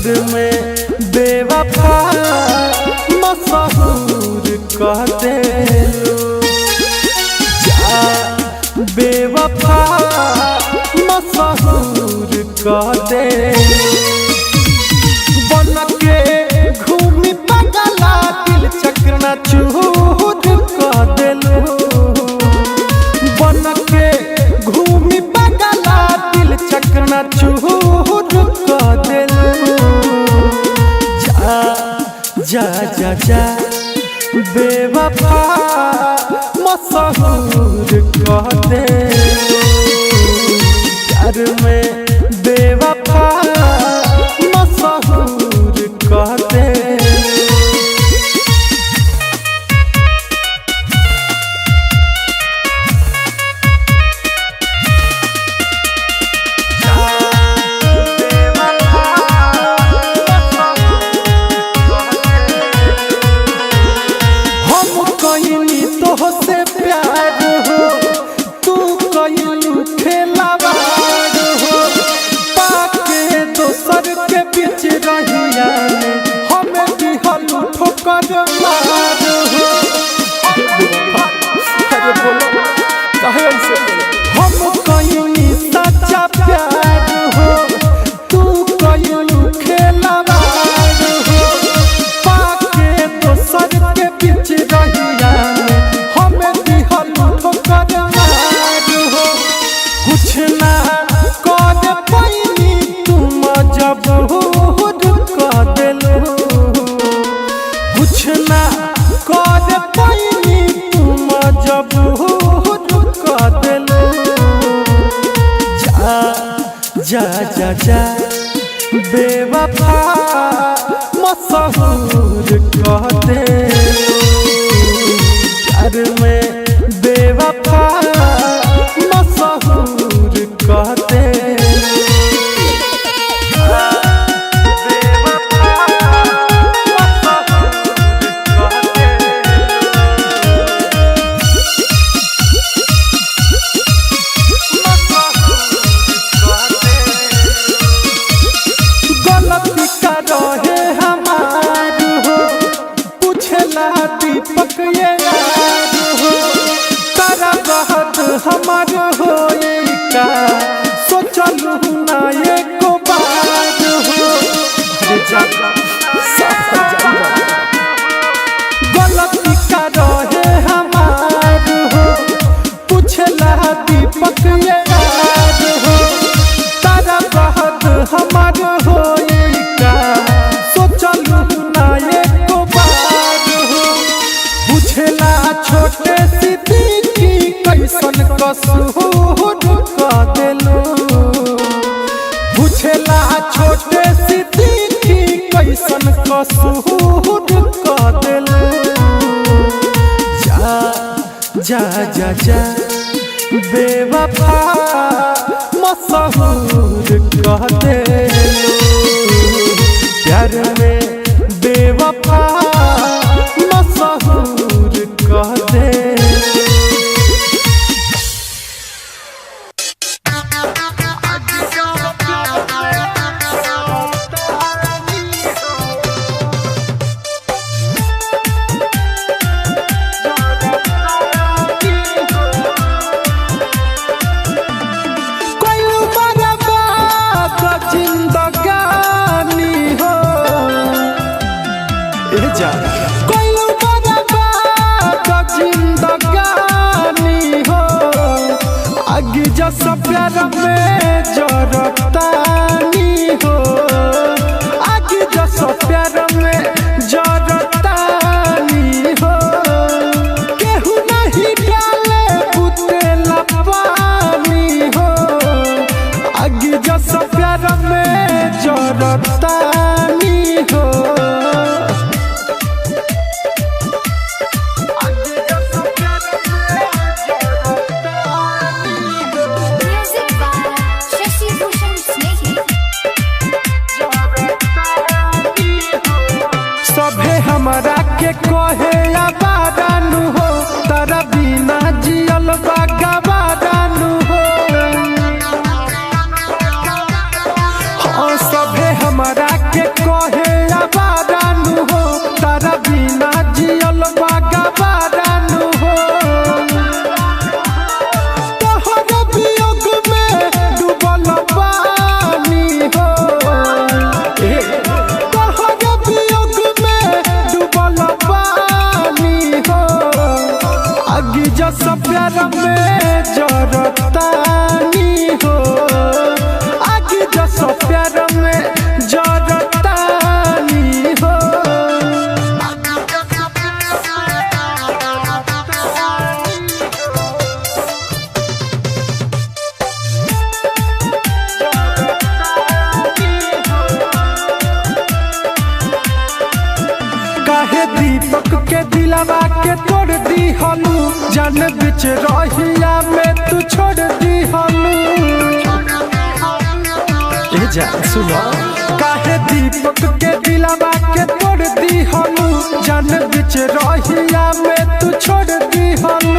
प्यार में बेवफा मशहूर कह देलू जा बेवफा मशहूर कह देलू बन के घूमी पगला दिल चकना चूर कह देलू बन के घूमी पगला दिल चकना चूर कह देलू जा जा जा जा बेवफा मशहूर कह देलू प्यार में बेवफा मशहूर कह देलू से प्यार हो तू कइलू खेलावार हो पाके दोसर के बीच रहिया हमें दिहलू ठोकर मार हो अरे बोलो काहे ऐसे हम कइनी सच्चा प्यार हो तू कइलू खेलावार हो पाके दोसर के बीच रहिया कुछ ना कर पैनी तुम मजबूर कह देलू कुछ ना कर पैनी तुम मजबूर कह देलू जा जा जा जा बेवफा मशहूर कह देलू प्यार में बेवफा मशहूर कह देलू गलती का रहे हमार हो पूछला दीपक ये यार हो तारा बहुत हमार हो का सोचलू ना एको बार हो अरे जागा गलती का रहे हमार हो पूछला दीपक ये यार हो तारा बहुत हमार हो का सोचलू ना एको बार हो बुझला छोटे सिद्दीकी कैसन कसूर कह देलू बुझला छोटे सिद्दीकी कैसन कसूर कह देलू जा जा जा जा बेवफा मशहूर कह देलू प्यार में बेवफा मशहूर कह देलू जैसा प्यार में जरतानी हो आगे जैसा प्यार में जरतानी हो केहू नहीं डाले बुतेला पानी हो आगे जैसा प्यार में जरतानी हो हमरा के कहे आबादानु हो तारा बिना जियल बागाबादानु हो सभे हमरा के दीपक के दिलवा के तोड़ दी हलू, जान बिच रहिया में तू छोड़ दी हलू। ए जा सुनो, काहे दीपक के दिलवा के तोड़ दी हलू, जान बिच रहिया में तू छोड़ दी हलू।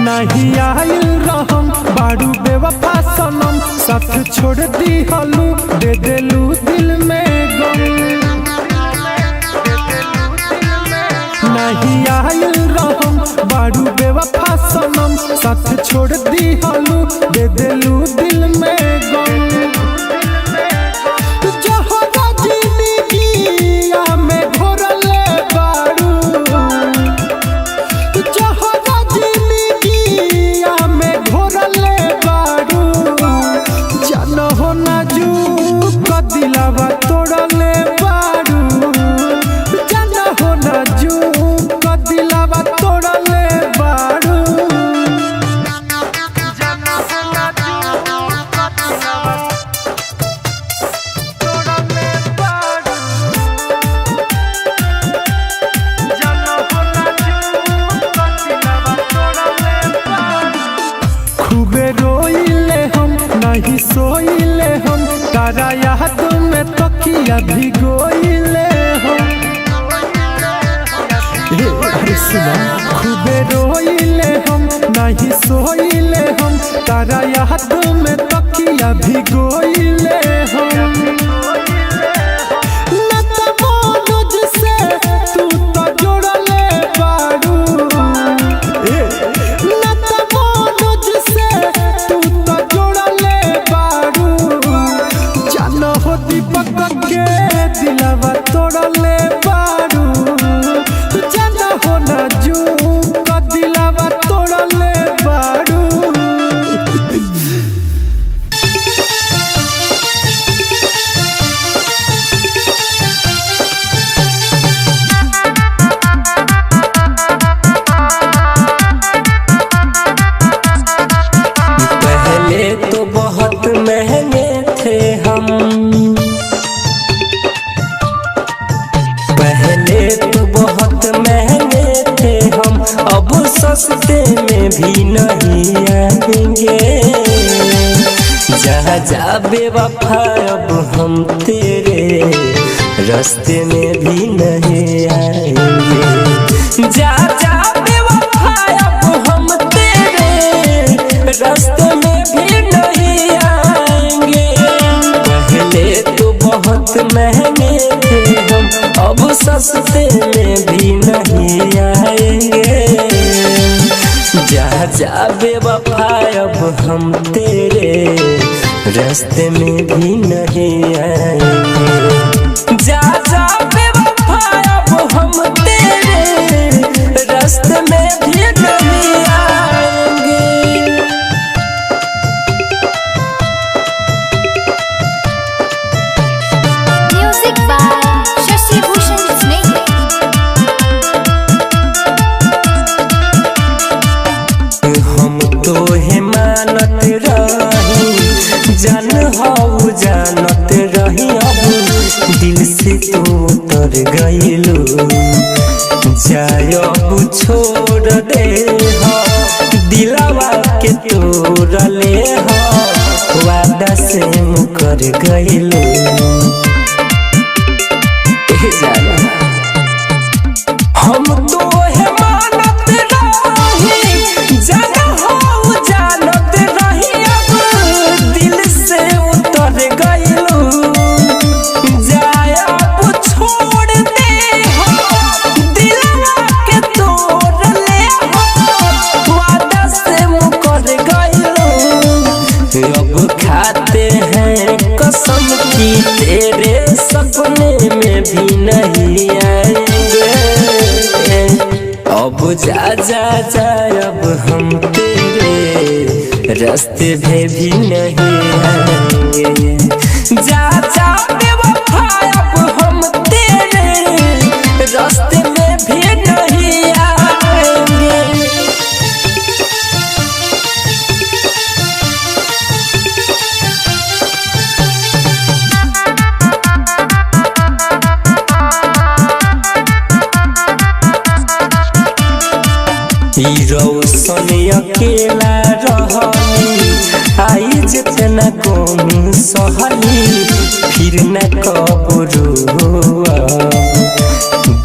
नहीं आइल रहम बारू बेवफा सनम, साथ छोड़ दी हलू, दे देलू दिल में गम। नहीं आइल रहम बारू बेवफा सनम, साथ छोड़ दी हलू, दे देलू दिल में गम। दिलवा तोड़ले बारू, जाना हो ना जू का दिलवा तोड़ले बारू, जाना हो ना जू का दिलवा तोड़ले बारू, जाना हो ना जू का दिलवा तोड़ले बारू। खूबे रोइले हम नहीं सोइले हम, तारा याद में तकिया भिगोइले हो। अरे सुना, खूबे रोइले हम नहीं सोइले हम, तारा याद में तकिया भिगोइले हो। दीपक के दिलवा तोड़ले बारू, जाना हो ना जू का दिलवा तोड़ले बारू। पहले तो बहुत महंगे थे हम, पहले तो बहुत महंगे थे हम, अब सस्ते में भी नहीं आएंगे। जहाँ जा बेवफा अब हम तेरे रास्ते में भी नहीं आएंगे। जा जा बेवफा अब हम तेरे रास्ते में भी नहीं आएंगे। पहले तो बहुत महंगे थे हम, अब सस्ते में भी नहीं आएंगे। जा जा बेवफा अब हम तेरे रास्ते में भी नहीं आएंगे। जा जा बेवफा अब हम तेरे रास्ते में भी नहीं आएंगे। Music by Shashi Bhushan Snake। हम तो है मानत रही, जान हो जानत रही, अब दिल से तो उतर गइलू। जाय अब छोड़ दे हो, दिलवा के तोड़ ले हो। वादा से मुकर गइलू हम तो है मानत रही जाना हो जानत रही अब दिल से उतर गइलू जाया छोड़ दे हो दिलवा के तोड़ ले हो वादा से मुकर गइलू अब खाते हैं कसम की तेरे सपने में भी नहीं आएंगे अब जा जा जा अब हम तेरे रास्ते में भी नहीं आएंगे जा जा बेवफा अब हम तेरे रास्ते में भी नहीं आएंगे। रौशन अकेला रहली आई जितना कौन सहली फिर न कबरू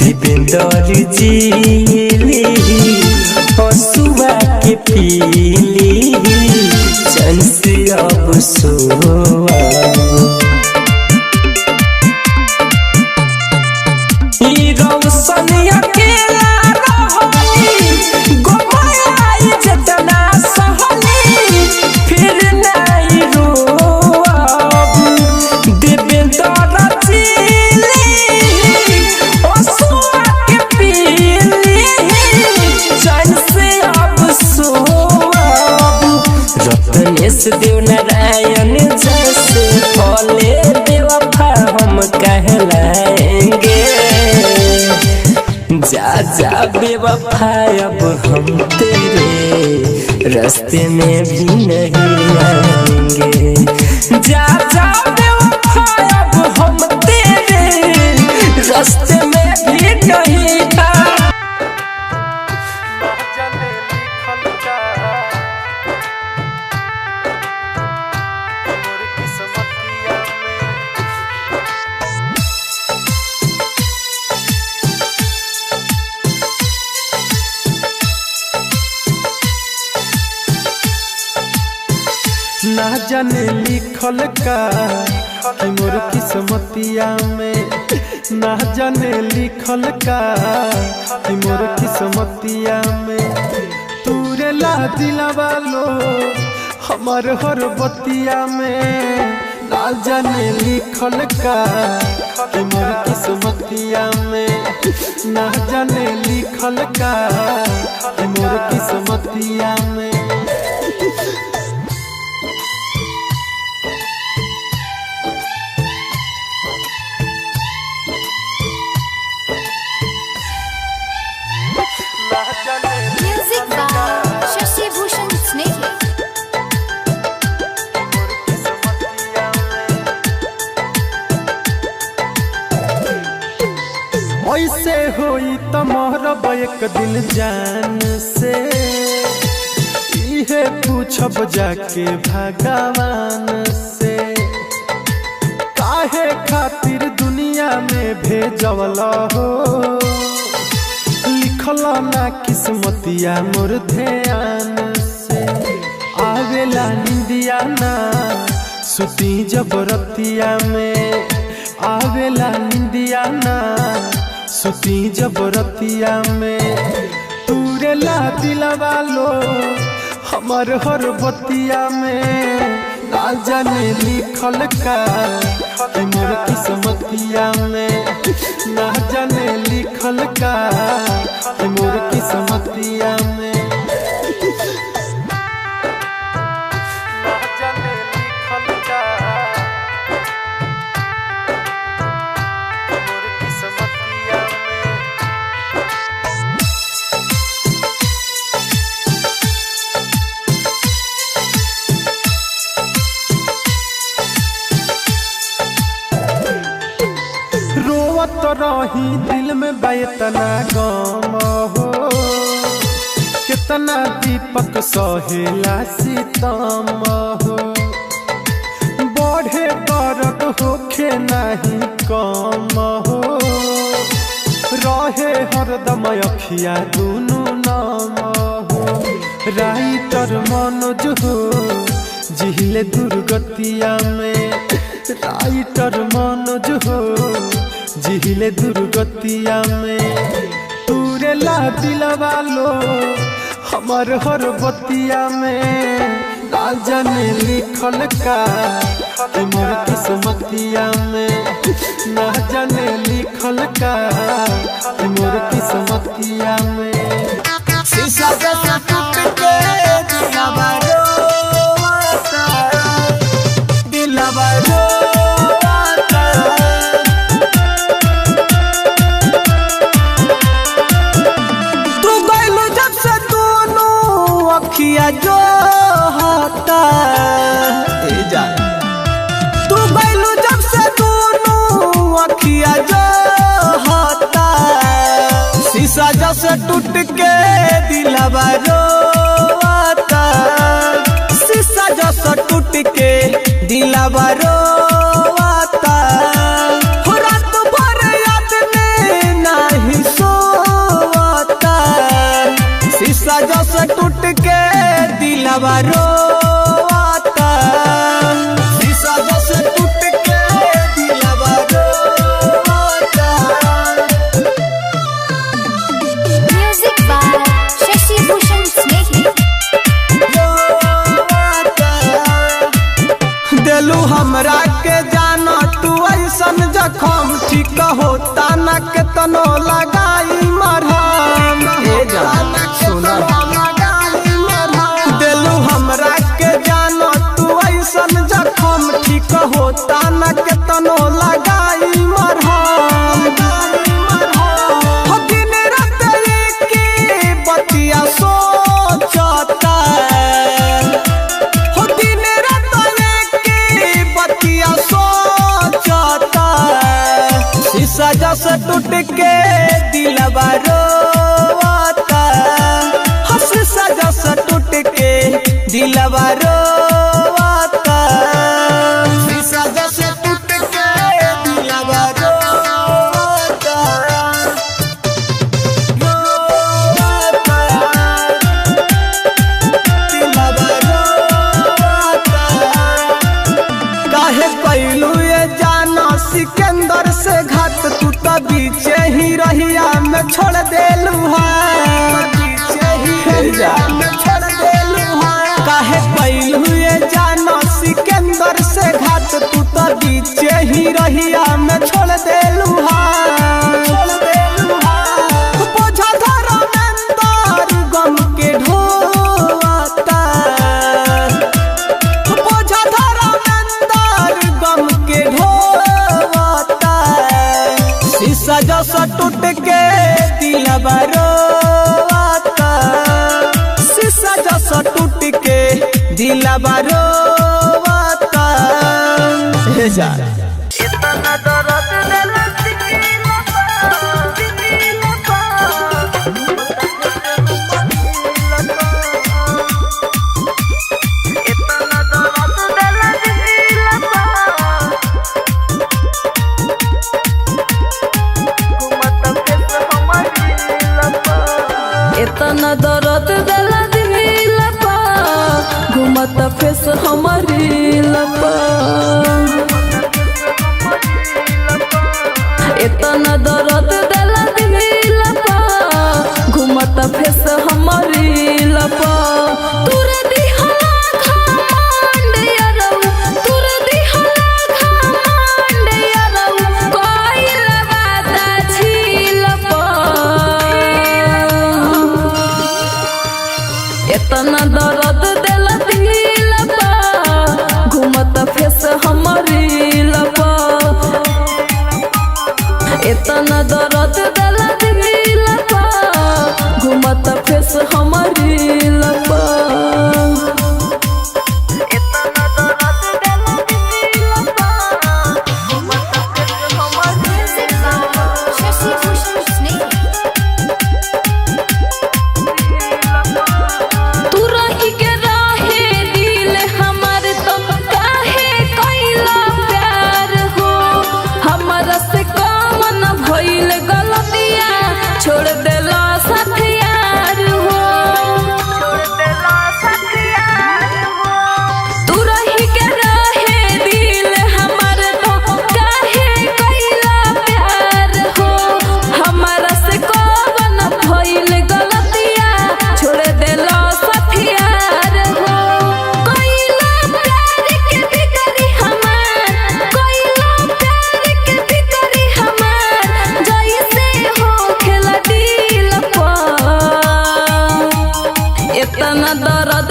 देवेंद्र जीली हसुआ के पीली चैन से अब सोआ रौशन अकेला देव नारायण जैसे बोले बेवफा हम कहलाएंगे जा जा बेवफा अब हम तेरे रास्ते में भी नहीं आएंगे जा जा बेवफा अब हम तेरे रास्ते में भी नहीं ना जाने लिखल का कि मोर किस्मतिया में ना जाने लिखल का कि मोर किस्मतिया में तूरे ला दिलवा लो हमार हर बतिया में ना जाने लिखल का कि मोर किस्मतिया में ना जाने लिखल का कि मोर किस्मतिया में Music by Shashi Bhushan Snake. ऐसे होई त मोहरब एक दिन जान से इहे पूछब जाके भगवान से काहे खातिर दुनिया में भेजवला हो लिखल ना किस्मतिया मोर ध्यान से आवेला निंदिया ना सुती जबरतिया में आवेला निंदिया ना सुती जबरतिया में तूरे ला दिलवा लो हमार हर बतिया में ना जाने लिखल का कि मोर किस्मतिया में ना जाने लिखल का कि मोर किस्मतिया में ना जाने लिखल का मोर किस्मतिया में रोवत रही दिल में बैतना गम हो कितना दीपक सहेला सीतम हो बढ़े दर्द होखे नहीं कम हो रहे हरदम अखिया दुनू नाम हो राइटर मनोज हो जिहिले दुर्गतिया में राइटर मनोज हो जिहिले दुर्गतिया में तूरे ला दिलवा लो हमार हर बतिया में ना जाने लिखल का मोर किस्मतिया में ना जाने लिखल का मोर किस्मतिया में शीशा जैसा टूट के दिलवा रोता दिलवा रोता तू गइलू जब से दोनों अखिया जो होता जा तू गइलू जब से दोनों अखिया जो होता शीशा जैसे टूट के दिलवा रोता शीशा जैसे टूट के दिलवा रोता हो रात भर याद में नहीं सोता शीशा जैसे टूट के दिलवा रोता शीशा जैसे टूट के दिलवा रोता Music by Shashi Bhushan Snehi. दिलू हमरा के जाना तू ऐसन जखम ठीक होता न के तनो लगाई मरहम सुना दिलू हमरा के जाना तू ऐसन जखम ठीक होता न के तनो लगाई मरहम दिन रात की बतिया सोचता दिन रात की बतिया सोचता शीशा जैसे टूट के दिलवा रोता शीशा जैसे टूट के दिलवा रोता शीशा जैसे टूट के दिलवा रोता काहे कैलू ये जाना सिकंदर से घाट तू तो बीचे ही रहिया में छोड़ देलू काहे कैलू ये जाना सिकंदर से घाट तू तो बीचे ही रहिया में छोड़ देलू बोझा धरा अंदर गम के ढोता बोझा धरा अंदर गम के ढोता शीशा जैसा टूट के दिलवा रोता शीशा जैसा टूट के दिलवा रोता इतना दर्द दिल इतना दर्द दिला दिला पा घूमत फेस हमारी लपा इतना दर्द दिला दिला पा घूमत फेस हमारी लपा तुर दिहला घमंड यारौ तुर दिहला घमंड यारौ कोइल बाता झीलपा इतना दर्द दिला दिलपा घूमत फेस हमारी लपा इतना दर्द दिला दिलपा घूमत फेस हमारी लपा Music by Shashi Bhushan Snehi. तू रही के राहे दिल हमार तो काहे कैला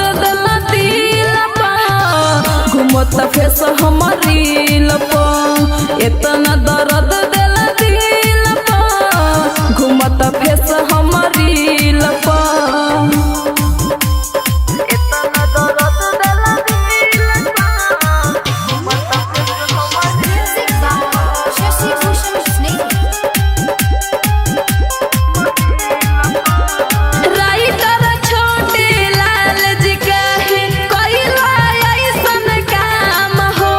दर्द दिला दिल पा घूमता फेस हमर रील पा इतना दर्द दिला दिल पा घूमता फेस हमर रील पा Music by Shashi Bhushan Snake. Writer छोटे लाल जी कहे कइला ऐसन काम हो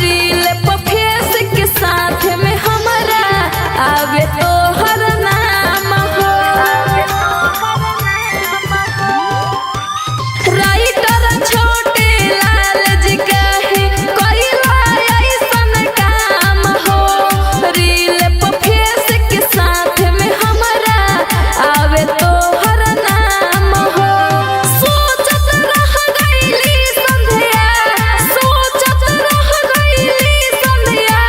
रील पे फेस के साथ में हमारा आवे तो हर नाम हो राइटर छोटे लाल जी कहे कइला ऐसन काम हो रील पे फेस के साथ में हमारा आवे तो हर नाम हो सोचत रह गईली संध्या सोचत रह गईली संध्या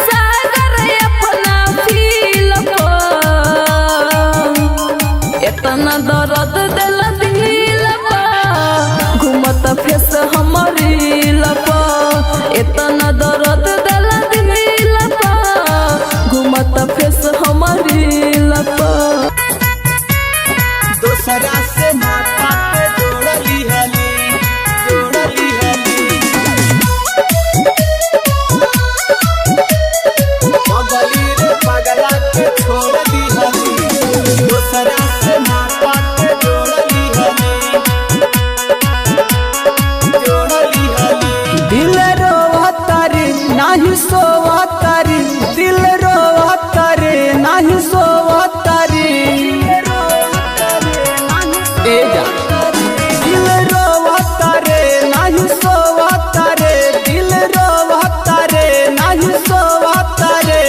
सागर अपना फील को इतना दर्द दिल दिल पा घूमत फेस हमर रील पा इतना दर्द दिल दिल पा घूमत फेस हमर रील पा दूसरा से माथा पे जोड़ली हली पगली रे पगला के छोड़ दी हली दूसरा से माथा पे जोड़ली हली दिल रोवतारी नाही सोवतारी दिल रोवतारी नाही सोवतारी ए जा दिल रोवतारे नाही सोवतारे दिल रोवतारे नाही सोवतारे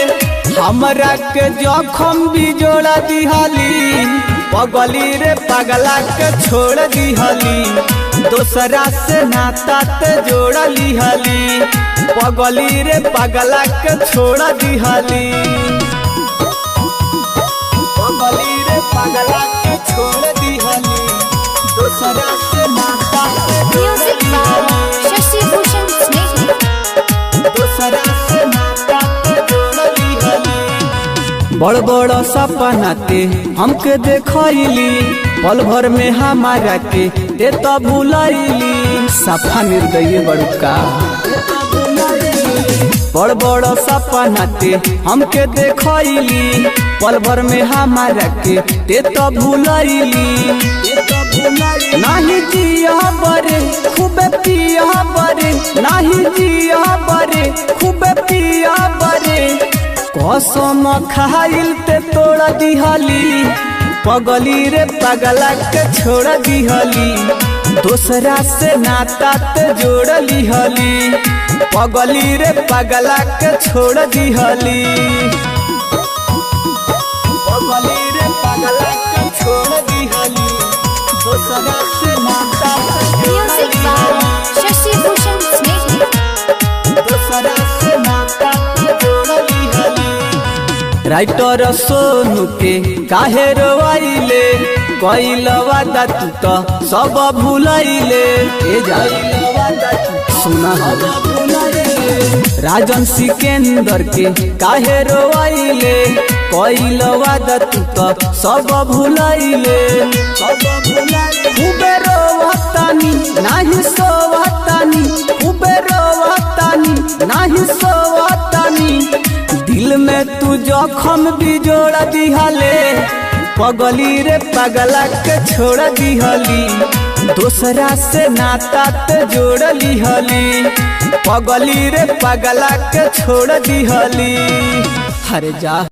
हमरा के जखम भी जोड़ा दिहली पगली रे पगला के छोड़ दिहली दूसरा से नाता ते जोड़ लिहली पगली रे पगला के छोड़ दिहली पगली रे पगला के छोड़ दिहली दूसरा से नाता ते जोड़ Music by लिहली Shashi Bhushan Snake. दूसरा से नाता ते जोड़ लिहली बड़ बड़ सपना ते हमके देखैली पल भर में हमारा के ते तो भूलैली सफा निर्दयी बड़का बड़ बड़ सपना ते हमके देखैली पल भर में हमारा के ते तो भूलैली नाही जिया बरे खूबे पिया बरे नाही जिया बरे खूबे पिया बरे कसम खाइल ते तोड़ दिहली पगली रे पगला के छोड़ दिहली दूसरा से नाता ते जोड़ लिहली पगली रे पगला के छोड़ दिहली पगली रे पगला के छोड़ दिहली दूसरा से नाता ते जोड़ Music by लिहली Shashi Bhushan Snake. दूसरा से नाता ते जोड़ लिहली राइटर सोनू के काहे रोवाइले कइल वादा तू तो सब भूलैले ए जाई सुना राजन सिकंदर के काहे रोवाइले कइल वादा तू तो सब भूलैले खूबे रोवतानी नाही सोवतानी खूबे रोवतानी नाही सोवतानी दिल में तू जखम भी जोड़ दिहले पगली रे पगला के छोड़ दिहली दूसरा से नाता ते जोड़ लिहली पगली रे पगला के छोड़ दिहली हरे जा।